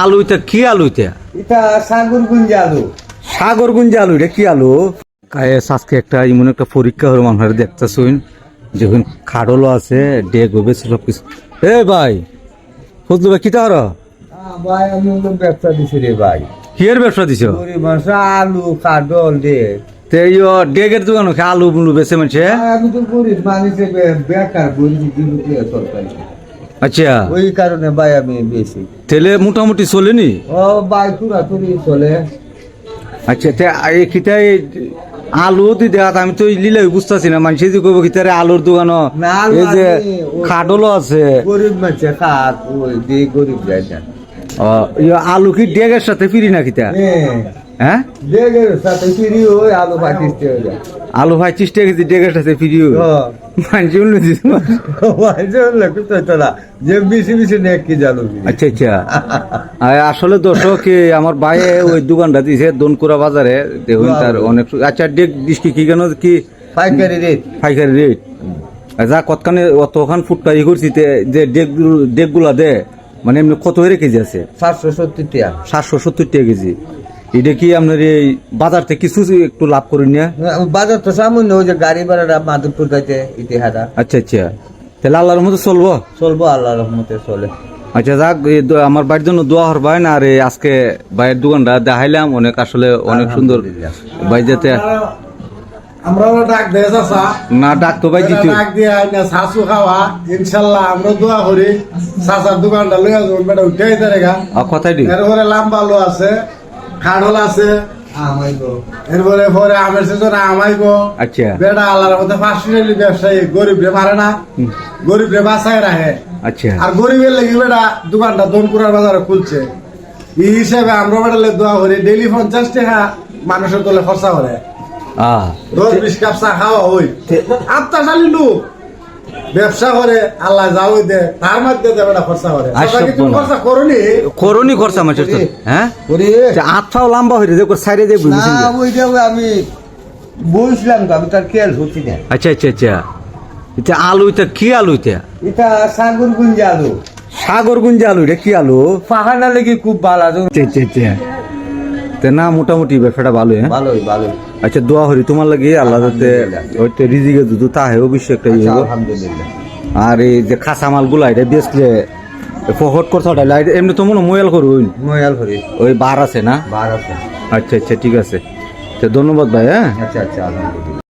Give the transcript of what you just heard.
আলু এটা কি আলু এটা সাগরগুঞ্জা আলু। সাগরগুঞ্জা আলু এটা কি আলু? আজকে একটা এমন একটা পরীক্ষা হলো মানুষের দেখতেছুন যখন খাড়লো আছে ডেগ হবে সব কিছু। এ ভাই ফজলু ভাই কি তার ভাই আমি ব্যবসা দিছি রে ভাই। কি এর ব্যবসা দিছ? গরিব মানুষ আলু কাডল দে। তে ইয়ো ডেগের দোকান আলু বুলু বেছে মানছে। আমি তো গরিব মানুষ বেকার গরিব জীবিত সরকারি। আচ্ছা ওই কারণে ভাই আমি বেশি। তেলে মোটামুটি চলেনি? ও ভাই পুরাপুরি চলে। আচ্ছা তে এই কিটাই আলু দি দেখাত আমি তো লিলাই বুঝতেছি না মানুষ যে কইব কিতারে আলুর দোকান এই যে খাডলও আছে গরিব মানুষ খাত ওই দিয়ে গরিব যায় না। ইয়ো আলু কি ডেগের সাথে ফিরি না কিতা? হ্যাঁ ডেগের সাথে ফিরি ওই আলু পাঠিয়ে হয়ে যায়। আলু ভাই 30 টাকা কেজি ডেগের সাথে ফিরি মানুষ যে বেশি বেশি নেক কি জানো। আচ্ছা আচ্ছা আসলে দর্শক আমার ভাই ওই দোকানটা দিছে দনকুরা বাজারে দেখুন তার অনেক আচ্ছা ডেগ ডিস্কি কি কেন কি পাইকারি রেট পাইকারি রেট যা কতখানে অতখান ফুটকারি করছি যে ডেগ গুলা দে মানে এমনি কত করে কেজি আছে? 770 টাকা। 770 টাকা কেজি। এটা কি আপনার এই বাজার থেকে কিছু একটু লাভ করেন না? বাজার তো সামান্য ওই যে গাড়ি ভাড়াটা মাধবপুর যাইতে ইতিহাদা। আচ্ছা আচ্ছা তাহলে আল্লাহর মতো চলবো? চলবো আল্লাহর রহমতে চলে। আচ্ছা যাক আমার বাড়ির জন্য দোয়া হরবাই না। আর আজকে ভাইয়ের দোকানটা দেখাইলাম অনেক আসলে অনেক সুন্দর ভাই যাতে আমরা ডাক দেয় চাচা না ডাক তো ভাই দিতে ডাক দিয়ে আইনা শাশু খাওয়া ইনশাল্লাহ আমরা দোয়া করি চাচার দোকানটা লইয়া যাবেন বেটা উঠে আইতে রেখা কথাই দি এরপরে লাম্বা আলু আছে খাড়ল আছে এরপরে পরে আমের সিজন আমাইবো। আচ্ছা বেটা আল্লাহর মধ্যে ফাঁসি ব্যবসায়ী গরিব রে মারে না, গরিব রে বাঁচায় রাখে। আচ্ছা আর গরিবের লেগে বেটা দোকানটা দনপুরার বাজারে খুলছে এই হিসেবে আমরা বেটা দোয়া করি ডেইলি 50 টাকা মানুষের তোলে খরচা করে 10-20 কাপ চা খাওয়া হই আত্মা চালি লোক ব্যবসা করে আল্লাহ যাও দে তার মধ্যে দেবেটা খরচা করে খরচা করনি করনি খরচা মানুষের তো হ্যাঁ আত্মাও লম্বা হয়ে যায় সাইডে যে বুঝছি না ওই যে আমি বুঝলাম তো আমি তার খেয়াল হচ্ছি না। আচ্ছা আচ্ছা আচ্ছা এটা আলু এটা কি আলু এটা সাগরগুঞ্জা আলু। সাগরগুঞ্জা আলু এটা কি আলু? পাহাড়া লেগে খুব ভালো। আচ্ছা আচ্ছা না মোটামুটি ব্যবসাটা ভালো হ্যাঁ ভালোই ভালোই। আচ্ছা দোয়া করি তোমার লাগে আল্লাহ যাতে ওইটা রিজিকে দুধ তাহে অবশ্যই একটা ইয়ে হবে। আলহামদুলিল্লাহ। আর এই যে খাসা মালগুলা এটা বেচলে ফহট করতে এমনি তো মনে মোয়াল করুন ময়াল করি ওই বার আছে না? বার আছে। আচ্ছা আচ্ছা ঠিক আছে ধন্যবাদ ভাই হ্যাঁ। আচ্ছা আচ্ছা আলহামদুলিল্লাহ।